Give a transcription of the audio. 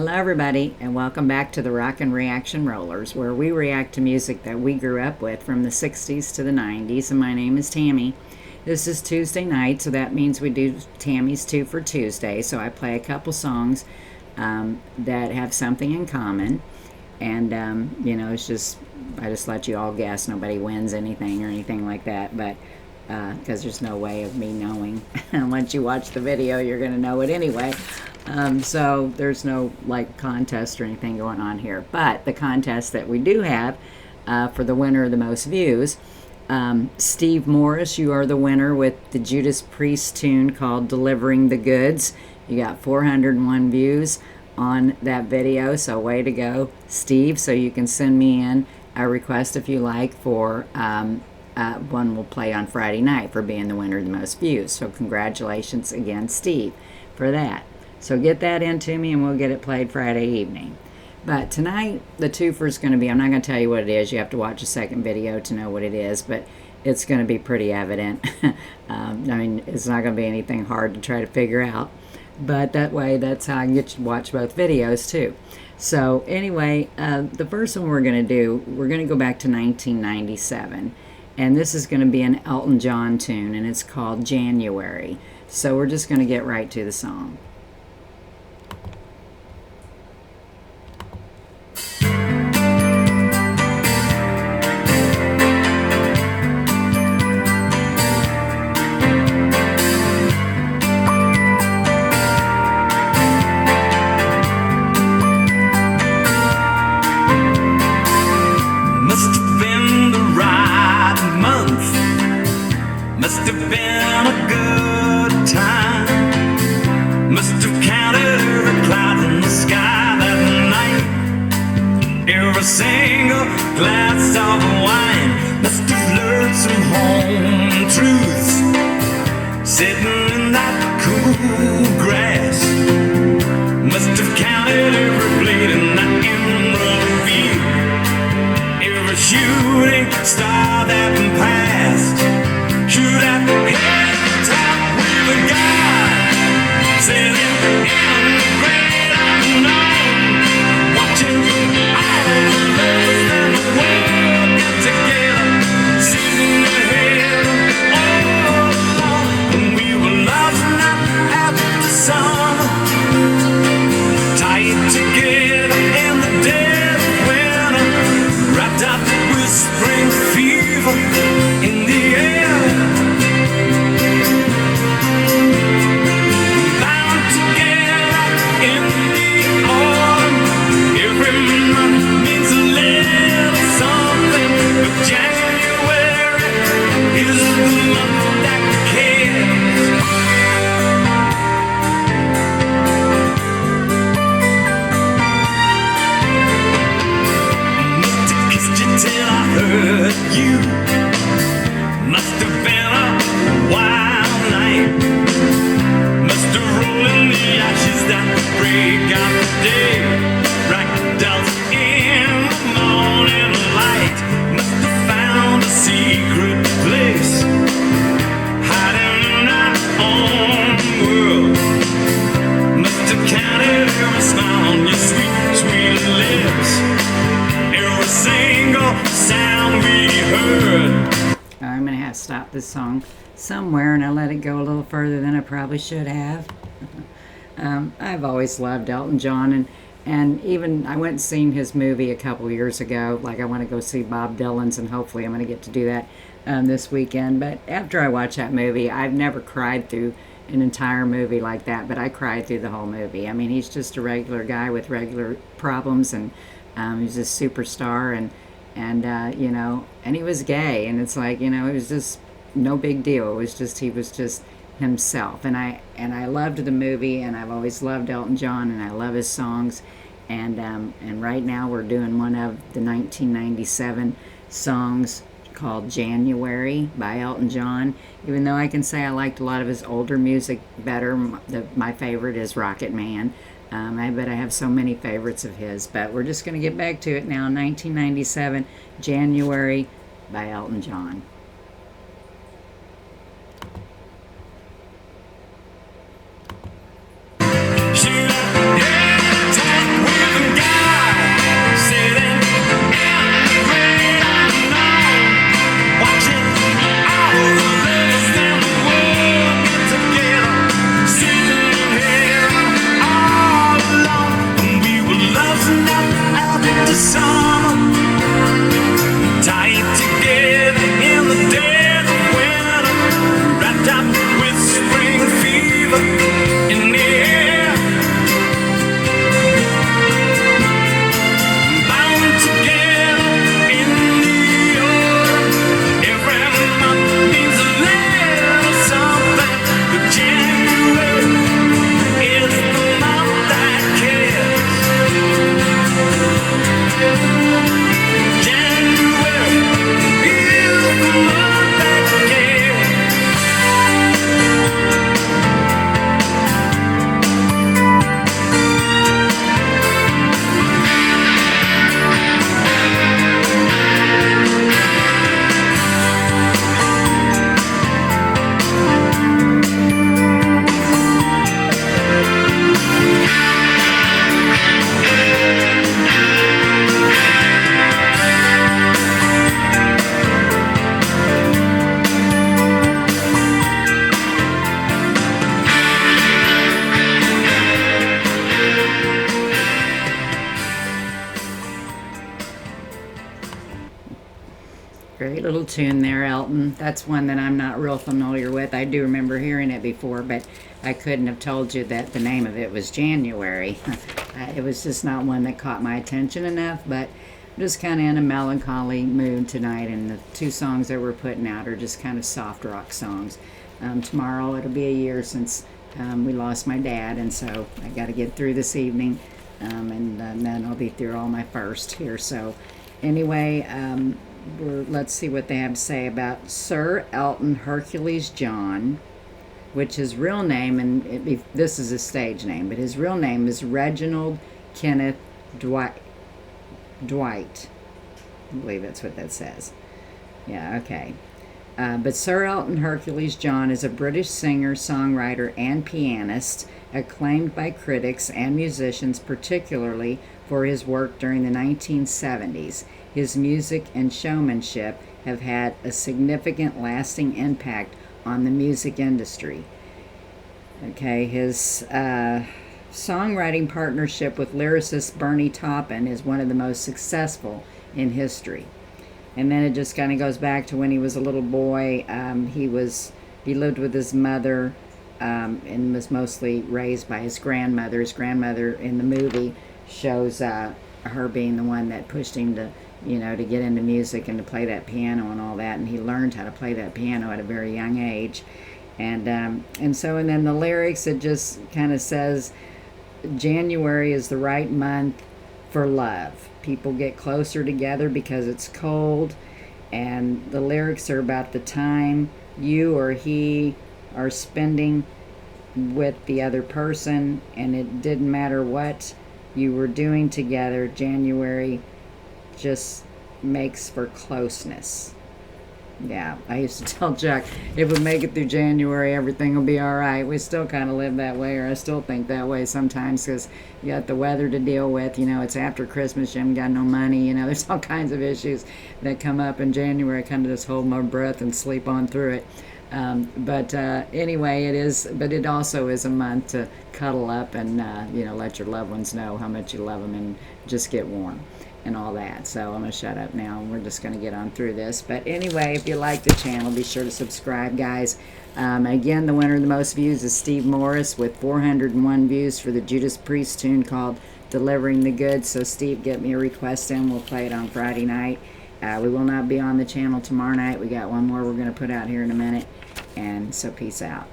Hello everybody, and welcome back to the Rockin' Reaction Rollers, where we react to music that we grew up with from the 60s to the 90s, and my name is Tammy. This is Tuesday night, so that means we do Tammy's 2 for Tuesday, so I play a couple songs that have something in common, and it's just, I just let you all guess. Nobody wins anything or anything like that, but because there's no way of me knowing. And once you watch the video, you're going to know it anyway. So there's no like contest or anything going on here. But the contest that we do have for the winner of the most views, Steve Morris, you are the winner with the Judas Priest tune called Delivering the Goods. You got 401 views on that video, so way to go, Steve. So you can send me in a request if you like for one we'll play on Friday night for being the winner of the most views. So congratulations again, Steve, for that. So get that into me and we'll get it played Friday evening. But tonight, the twofer is going to be, I'm not going to tell you what it is. You have to watch a second video to know what it is, but it's going to be pretty evident. I mean, it's not going to be anything hard to try to figure out. But that way, that's how I can get you to watch both videos too. So anyway, the first one we're going to do, we're going to go back to 1997. And this is going to be an Elton John tune, and it's called January. So we're just going to get right to the song. Must have been a good time. Must have counted every cloud in the sky that night. Every single glass of wine. Must have learned some home truths sitting in that cool grass. Must have counted every blade in that emerald field. Every shooting star that passed. Shoot at the head top with a guy sitting in the great unknown, watching all the lovers in the world get together, sitting ahead all along. And we were lost out after summer, tied together in the dead of winter, wrapped up with spring fever in the air. I'm going to have to stop this song somewhere, and I let it go a little further than I probably should have. I've always loved Elton John, and even I went and seen his movie a couple years ago. Like, I want to go see Bob Dylan's, and hopefully I'm going to get to do that this weekend. But after I watched that movie, I've never cried through an entire movie like that, but I cried through the whole movie. I mean, he's just a regular guy with regular problems, and he's a superstar, and he was gay, and it's like, it was just no big deal. It was just, he was just himself, and I loved the movie, and I've always loved Elton John, and I love his songs, and right now we're doing one of the 1997 songs called January by Elton John. Even though I can say I liked a lot of his older music better, my favorite is Rocket Man. I bet I have so many favorites of his, but we're just going to get back to it now. 1997, January by Elton John. She Great little tune there, Elton. That's one that I'm not real familiar with. I do remember hearing it before, but I couldn't have told you that the name of it was January. It was just not one that caught my attention enough, but I'm just kind of in a melancholy mood tonight, and the two songs that we're putting out are just kind of soft rock songs. Tomorrow it'll be a year since we lost my dad, and so I got to get through this evening, and then I'll be through all my first here. So anyway, let's see what they have to say about Sir Elton Hercules John, which his real name, and this is his stage name, but his real name is Reginald Kenneth Dwight. I believe that's what that says. Yeah, okay. But Sir Elton Hercules John is a British singer, songwriter, and pianist, acclaimed by critics and musicians, particularly for his work during the 1970s. His music and showmanship have had a significant lasting impact on the music industry. Okay, his songwriting partnership with lyricist Bernie Taupin is one of the most successful in history. And then it just kind of goes back to when he was a little boy. He lived with his mother and was mostly raised by his grandmother. His grandmother in the movie shows her being the one that pushed him to get into music and to play that piano and all that. And he learned how to play that piano at a very young age. And then the lyrics, it just kind of says, January is the right month for love. People get closer together because it's cold, and the lyrics are about the time you or he are spending with the other person, and it didn't matter what you were doing together. January just makes for closeness. Yeah, I used to tell Jack, if we make it through January, everything will be all right. We still kind of live that way, or I still think that way sometimes, because you got the weather to deal with. It's after Christmas, you haven't got no money. There's all kinds of issues that come up in January. I kind of just hold my breath and sleep on through it. Anyway, it also is a month to cuddle up and, let your loved ones know how much you love them and just get warm and all that. So I'm going to shut up now, and we're just going to get on through this. But anyway, if you like the channel, be sure to subscribe, guys. Again, the winner of the most views is Steve Morris with 401 views for the Judas Priest tune called Delivering the Goods. So Steve, get me a request in. We'll play it on Friday night. We will not be on the channel tomorrow night. We got one more we're going to put out here in a minute. And so peace out.